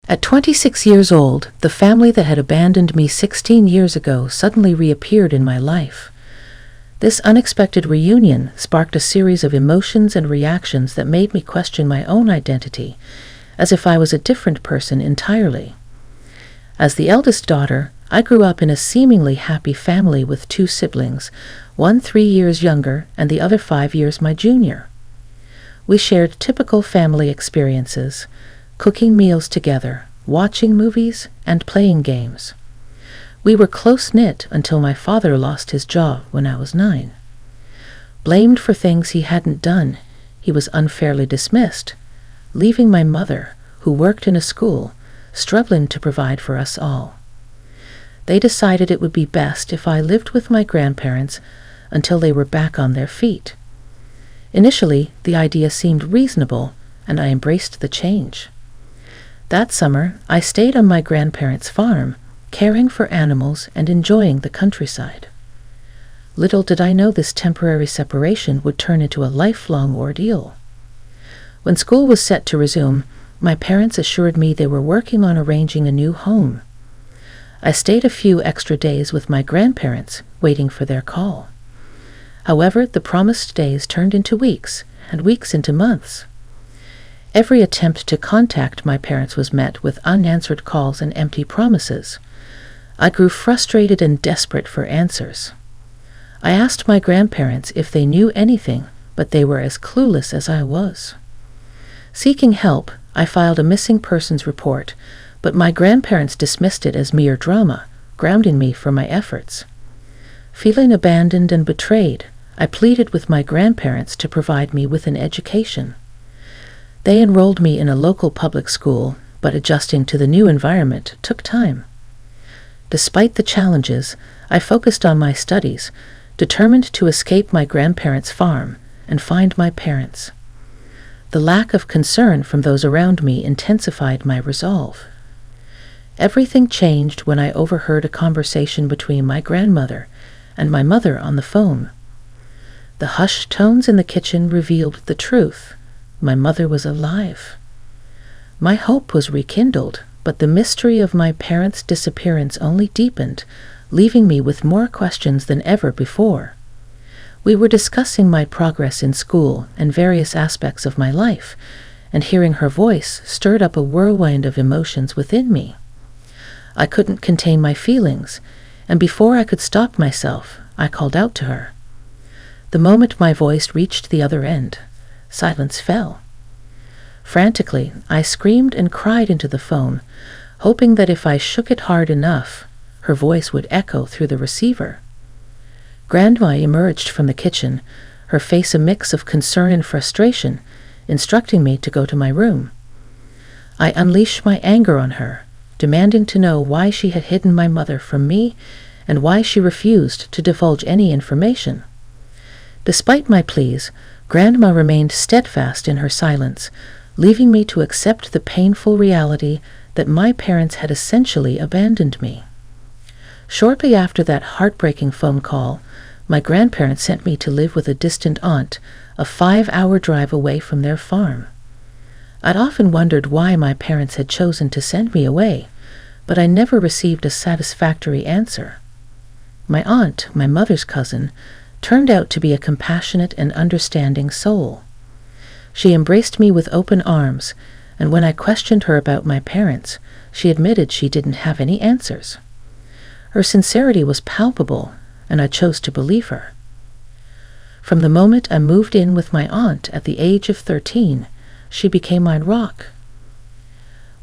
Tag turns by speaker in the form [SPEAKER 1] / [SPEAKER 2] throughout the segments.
[SPEAKER 1] At 26 years old, the family that had abandoned me 16 years ago suddenly reappeared in my life. This unexpected reunion sparked a series of emotions and reactions that made me question my own identity, as if I was a different person entirely. As the eldest daughter, I grew up in a seemingly happy family with two siblings, one 3 years younger and the other 5 years my junior. We shared typical family experiences, cooking meals together, watching movies, and playing games. We were close-knit until my father lost his job when I was 9. Blamed for things he hadn't done, he was unfairly dismissed, leaving my mother, who worked in a school, struggling to provide for us all. They decided it would be best if I lived with my grandparents until they were back on their feet. Initially, the idea seemed reasonable, and I embraced the change. That summer, I stayed on my grandparents' farm, caring for animals and enjoying the countryside. Little did I know this temporary separation would turn into a lifelong ordeal. When school was set to resume, my parents assured me they were working on arranging a new home. I stayed a few extra days with my grandparents, waiting for their call. However, the promised days turned into weeks, and weeks into months. Every attempt to contact my parents was met with unanswered calls and empty promises. I grew frustrated and desperate for answers. I asked my grandparents if they knew anything, but they were as clueless as I was. Seeking help, I filed a missing persons report, but my grandparents dismissed it as mere drama, grounding me for my efforts. Feeling abandoned and betrayed, I pleaded with my grandparents to provide me with an education. They enrolled me in a local public school, but adjusting to the new environment took time. Despite the challenges, I focused on my studies, determined to escape my grandparents' farm and find my parents. The lack of concern from those around me intensified my resolve. Everything changed when I overheard a conversation between my grandmother and my mother on the phone. The hushed tones in the kitchen revealed the truth. My mother was alive. My hope was rekindled, but the mystery of my parents' disappearance only deepened, leaving me with more questions than ever before. We were discussing my progress in school and various aspects of my life, and hearing her voice stirred up a whirlwind of emotions within me. I couldn't contain my feelings, and before I could stop myself, I called out to her. The moment my voice reached the other end, silence fell. Frantically, I screamed and cried into the phone, hoping that if I shook it hard enough, her voice would echo through the receiver. Grandma emerged from the kitchen, her face a mix of concern and frustration, instructing me to go to my room. I unleashed my anger on her, demanding to know why she had hidden my mother from me and why she refused to divulge any information. Despite my pleas, Grandma remained steadfast in her silence, leaving me to accept the painful reality that my parents had essentially abandoned me. Shortly after that heartbreaking phone call, my grandparents sent me to live with a distant aunt, a 5-hour drive away from their farm. I'd often wondered why my parents had chosen to send me away, but I never received a satisfactory answer. My aunt, my mother's cousin, turned out to be a compassionate and understanding soul. She embraced me with open arms, and when I questioned her about my parents, she admitted she didn't have any answers. Her sincerity was palpable, and I chose to believe her. From the moment I moved in with my aunt at the age of 13, she became my rock.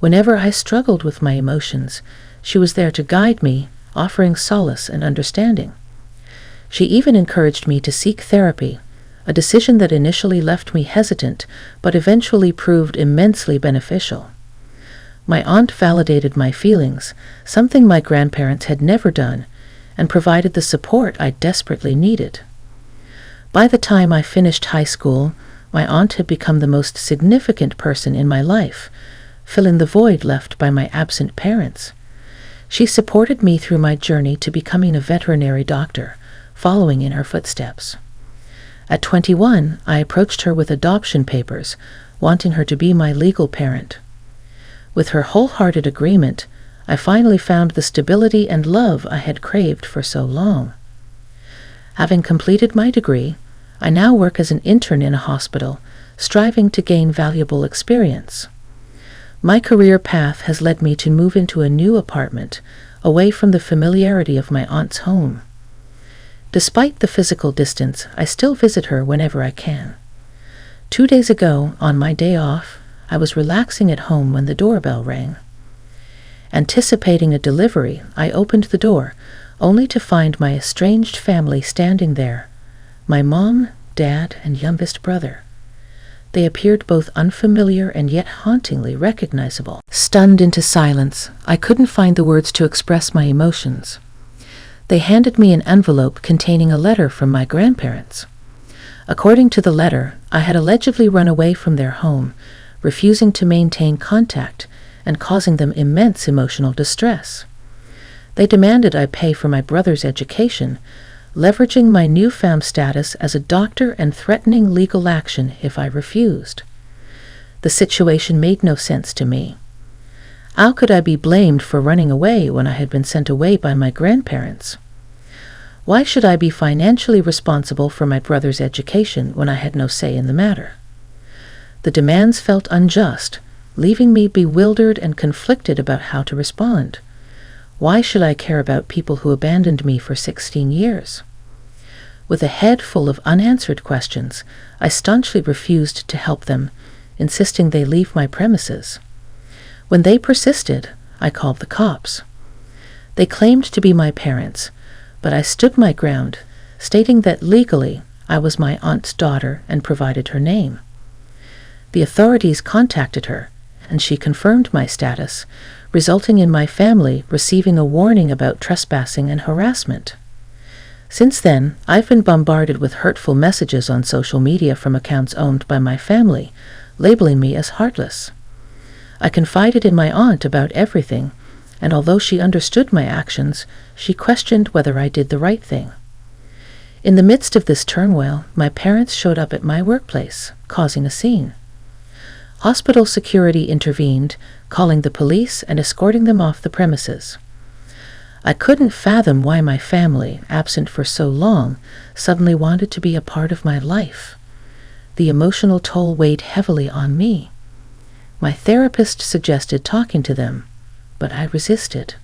[SPEAKER 1] Whenever I struggled with my emotions, she was there to guide me, offering solace and understanding. She even encouraged me to seek therapy, a decision that initially left me hesitant, but eventually proved immensely beneficial. My aunt validated my feelings, something my grandparents had never done, and provided the support I desperately needed. By the time I finished high school, my aunt had become the most significant person in my life, filling the void left by my absent parents. She supported me through my journey to becoming a veterinary doctor, following in her footsteps. At 21, I approached her with adoption papers, wanting her to be my legal parent. With her wholehearted agreement, I finally found the stability and love I had craved for so long. Having completed my degree, I now work as an intern in a hospital, striving to gain valuable experience. My career path has led me to move into a new apartment, away from the familiarity of my aunt's home. Despite the physical distance, I still visit her whenever I can. 2 days ago, on my day off, I was relaxing at home when the doorbell rang. Anticipating a delivery, I opened the door, only to find my estranged family standing there, my mom, dad, and youngest brother. They appeared both unfamiliar and yet hauntingly recognizable. Stunned into silence, I couldn't find the words to express my emotions. They handed me an envelope containing a letter from my grandparents. According to the letter, I had allegedly run away from their home, refusing to maintain contact and causing them immense emotional distress. They demanded I pay for my brother's education, leveraging my newfound status as a doctor and threatening legal action if I refused. The situation made no sense to me. How could I be blamed for running away when I had been sent away by my grandparents? Why should I be financially responsible for my brother's education when I had no say in the matter? The demands felt unjust, leaving me bewildered and conflicted about how to respond. Why should I care about people who abandoned me for 16 years? With a head full of unanswered questions, I staunchly refused to help them, insisting they leave my premises. When they persisted, I called the cops. They claimed to be my parents, but I stood my ground, stating that legally I was my aunt's daughter and provided her name. The authorities contacted her, and she confirmed my status, resulting in my family receiving a warning about trespassing and harassment. Since then, I've been bombarded with hurtful messages on social media from accounts owned by my family, labeling me as heartless. I confided in my aunt about everything, and although she understood my actions, she questioned whether I did the right thing. In the midst of this turmoil, my parents showed up at my workplace, causing a scene. Hospital security intervened, calling the police and escorting them off the premises. I couldn't fathom why my family, absent for so long, suddenly wanted to be a part of my life. The emotional toll weighed heavily on me. My therapist suggested talking to them, but I resisted.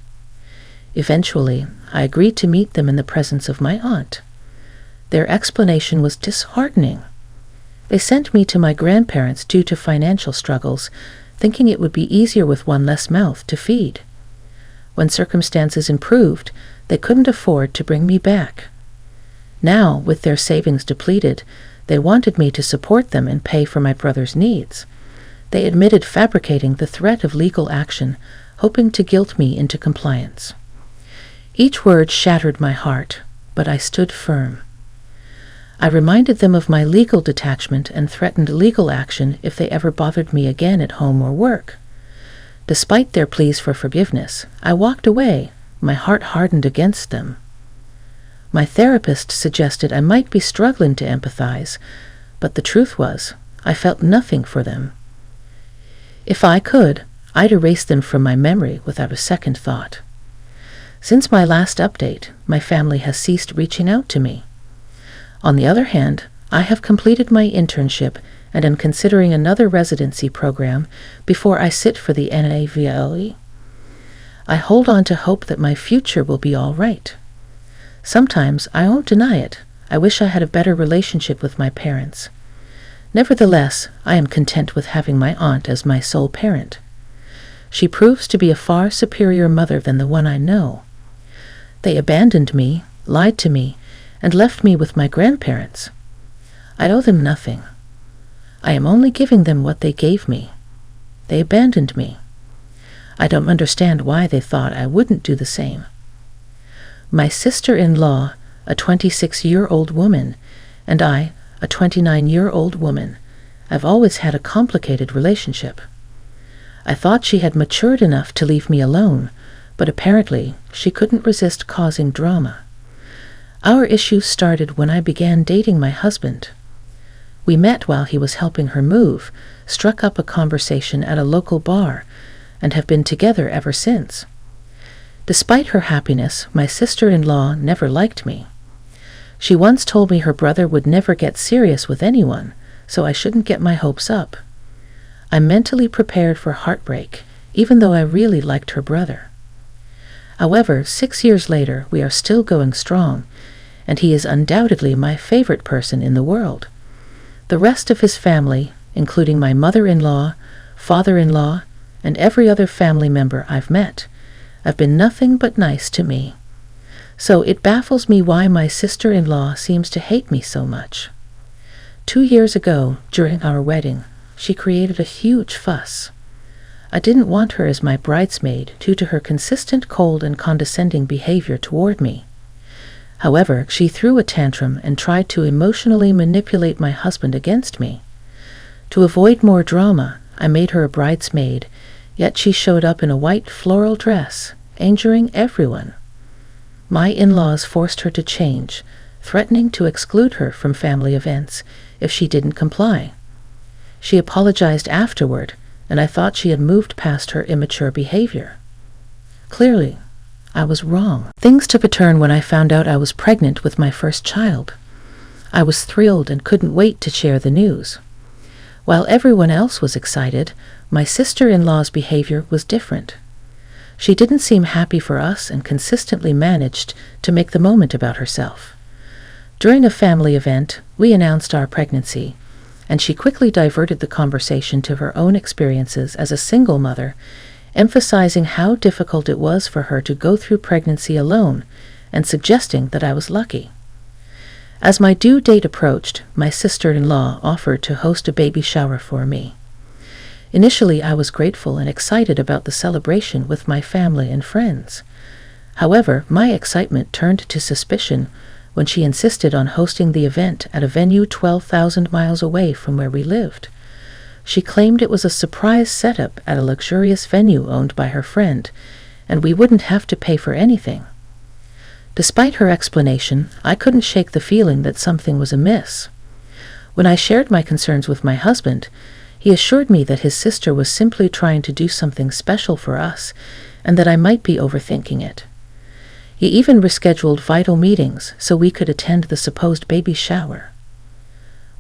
[SPEAKER 1] Eventually, I agreed to meet them in the presence of my aunt. Their explanation was disheartening. They sent me to my grandparents due to financial struggles, thinking it would be easier with one less mouth to feed. When circumstances improved, they couldn't afford to bring me back. Now, with their savings depleted, they wanted me to support them and pay for my brother's needs. They admitted fabricating the threat of legal action, hoping to guilt me into compliance. Each word shattered my heart, but I stood firm. I reminded them of my legal detachment and threatened legal action if they ever bothered me again at home or work. Despite their pleas for forgiveness, I walked away, my heart hardened against them. My therapist suggested I might be struggling to empathize, but the truth was, I felt nothing for them. If I could, I'd erase them from my memory without a second thought. Since my last update, my family has ceased reaching out to me. On the other hand, I have completed my internship and am considering another residency program before I sit for the NAVLE. I hold on to hope that my future will be all right. Sometimes, I won't deny it, I wish I had a better relationship with my parents. Nevertheless, I am content with having my aunt as my sole parent. She proves to be a far superior mother than the one I know. They abandoned me, lied to me, and left me with my grandparents. I owe them nothing. I am only giving them what they gave me. They abandoned me. I don't understand why they thought I wouldn't do the same. My sister-in-law, a 26-year-old woman, and I, a 29-year-old woman, have always had a complicated relationship. I thought she had matured enough to leave me alone, but apparently she couldn't resist causing drama. Our issue started when I began dating my husband. We met while he was helping her move, struck up a conversation at a local bar, and have been together ever since. Despite her happiness, my sister-in-law never liked me. She once told me her brother would never get serious with anyone, so I shouldn't get my hopes up. I'm mentally prepared for heartbreak, even though I really liked her brother. However, 6 years later, we are still going strong, and he is undoubtedly my favorite person in the world. The rest of his family, including my mother-in-law, father-in-law, and every other family member I've met, have been nothing but nice to me. So it baffles me why my sister-in-law seems to hate me so much. 2 years ago, during our wedding, she created a huge fuss. I didn't want her as my bridesmaid due to her consistent cold and condescending behavior toward me. However, she threw a tantrum and tried to emotionally manipulate my husband against me. To avoid more drama, I made her a bridesmaid, yet she showed up in a white floral dress, angering everyone. My in-laws forced her to change, threatening to exclude her from family events if she didn't comply. She apologized afterward, and I thought she had moved past her immature behavior. Clearly, I was wrong. Things took a turn when I found out I was pregnant with my first child. I was thrilled and couldn't wait to share the news. While everyone else was excited, my sister-in-law's behavior was different. She didn't seem happy for us and consistently managed to make the moment about herself. During a family event, we announced our pregnancy, and she quickly diverted the conversation to her own experiences as a single mother, emphasizing how difficult it was for her to go through pregnancy alone and suggesting that I was lucky. As my due date approached, my sister-in-law offered to host a baby shower for me. Initially, I was grateful and excited about the celebration with my family and friends. However, my excitement turned to suspicion when she insisted on hosting the event at a venue 12,000 miles away from where we lived. She claimed it was a surprise setup at a luxurious venue owned by her friend, and we wouldn't have to pay for anything. Despite her explanation, I couldn't shake the feeling that something was amiss. When I shared my concerns with my husband, he assured me that his sister was simply trying to do something special for us, and that I might be overthinking it. He even rescheduled vital meetings so we could attend the supposed baby shower.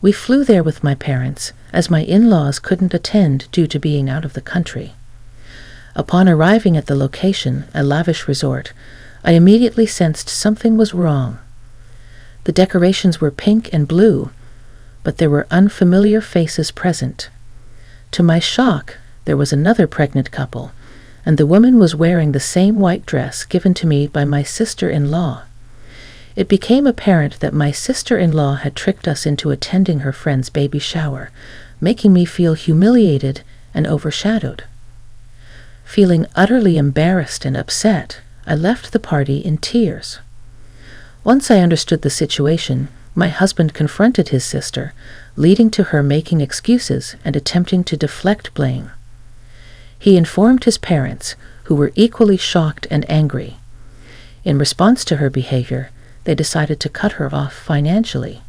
[SPEAKER 1] We flew there with my parents, as my in-laws couldn't attend due to being out of the country. Upon arriving at the location, a lavish resort, I immediately sensed something was wrong. The decorations were pink and blue, but there were unfamiliar faces present. To my shock, there was another pregnant couple, and the woman was wearing the same white dress given to me by my sister-in-law. It became apparent that my sister-in-law had tricked us into attending her friend's baby shower, making me feel humiliated and overshadowed. Feeling utterly embarrassed and upset, I left the party in tears. Once I understood the situation, my husband confronted his sister, leading to her making excuses and attempting to deflect blame. He informed his parents, who were equally shocked and angry. In response to her behavior, they decided to cut her off financially.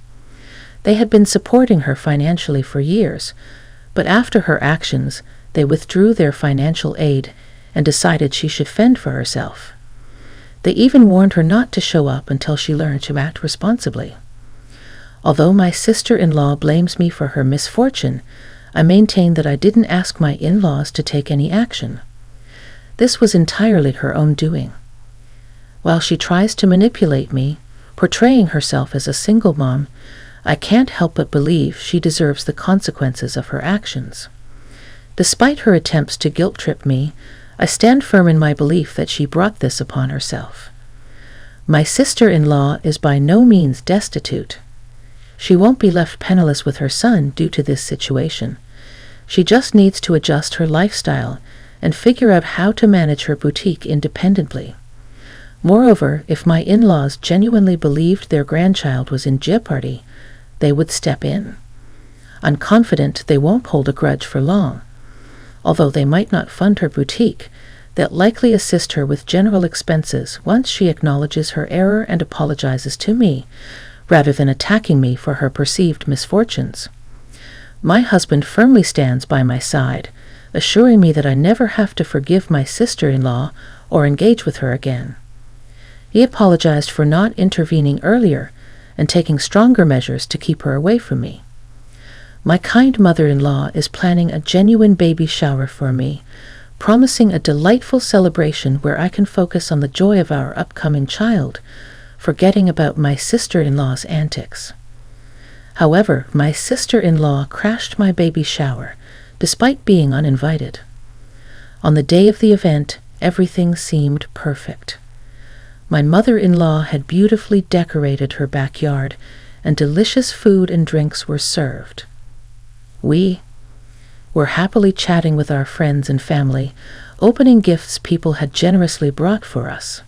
[SPEAKER 1] They had been supporting her financially for years, but after her actions, they withdrew their financial aid and decided she should fend for herself. They even warned her not to show up until she learned to act responsibly. Although my sister-in-law blames me for her misfortune, I maintain that I didn't ask my in-laws to take any action. This was entirely her own doing. While she tries to manipulate me, portraying herself as a single mom, I can't help but believe she deserves the consequences of her actions. Despite her attempts to guilt-trip me, I stand firm in my belief that she brought this upon herself. My sister-in-law is by no means destitute. She won't be left penniless with her son due to this situation. She just needs to adjust her lifestyle and figure out how to manage her boutique independently. Moreover, if my in-laws genuinely believed their grandchild was in jeopardy, they would step in. I'm confident they won't hold a grudge for long. Although they might not fund her boutique, they'll likely assist her with general expenses once she acknowledges her error and apologizes to me, rather than attacking me for her perceived misfortunes. My husband firmly stands by my side, assuring me that I never have to forgive my sister-in-law or engage with her again. He apologized for not intervening earlier and taking stronger measures to keep her away from me. My kind mother-in-law is planning a genuine baby shower for me, promising a delightful celebration where I can focus on the joy of our upcoming child, forgetting about my sister-in-law's antics. However, my sister-in-law crashed my baby shower, despite being uninvited. On the day of the event, everything seemed perfect. My mother-in-law had beautifully decorated her backyard, and delicious food and drinks were served. We were happily chatting with our friends and family, opening gifts people had generously brought for us.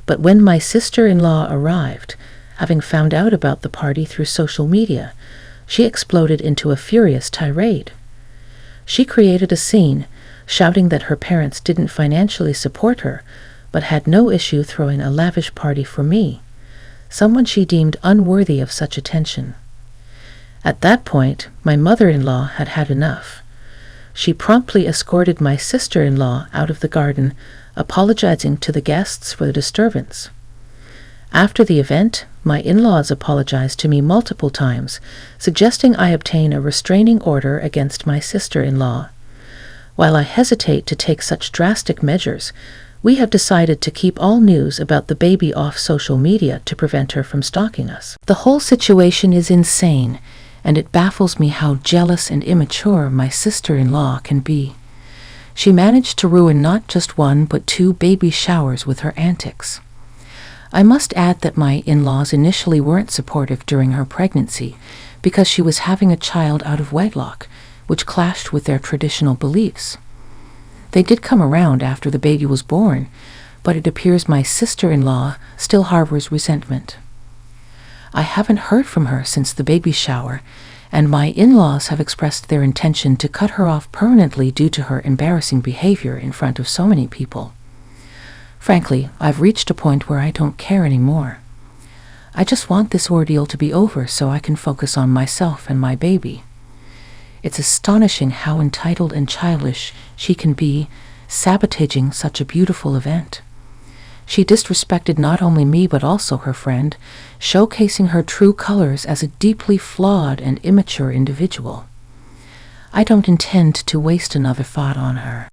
[SPEAKER 1] But when my sister-in-law arrived, having found out about the party through social media, she exploded into a furious tirade. She created a scene, shouting that her parents didn't financially support her, but had no issue throwing a lavish party for me, someone she deemed unworthy of such attention. At that point, my mother-in-law had had enough. She promptly escorted my sister-in-law out of the garden, apologizing to the guests for the disturbance. After the event, my in-laws apologized to me multiple times, suggesting I obtain a restraining order against my sister-in-law. While I hesitate to take such drastic measures, we have decided to keep all news about the baby off social media to prevent her from stalking us. The whole situation is insane, and it baffles me how jealous and immature my sister-in-law can be. She managed to ruin not just one but 2 baby showers with her antics. I must add that my in-laws initially weren't supportive during her pregnancy because she was having a child out of wedlock, which clashed with their traditional beliefs. They did come around after the baby was born, but it appears my sister-in-law still harbors resentment. I haven't heard from her since the baby shower, and my in-laws have expressed their intention to cut her off permanently due to her embarrassing behavior in front of so many people. Frankly, I've reached a point where I don't care anymore. I just want this ordeal to be over so I can focus on myself and my baby. It's astonishing how entitled and childish she can be, sabotaging such a beautiful event. She disrespected not only me but also her friend, showcasing her true colors as a deeply flawed and immature individual. I don't intend to waste another thought on her.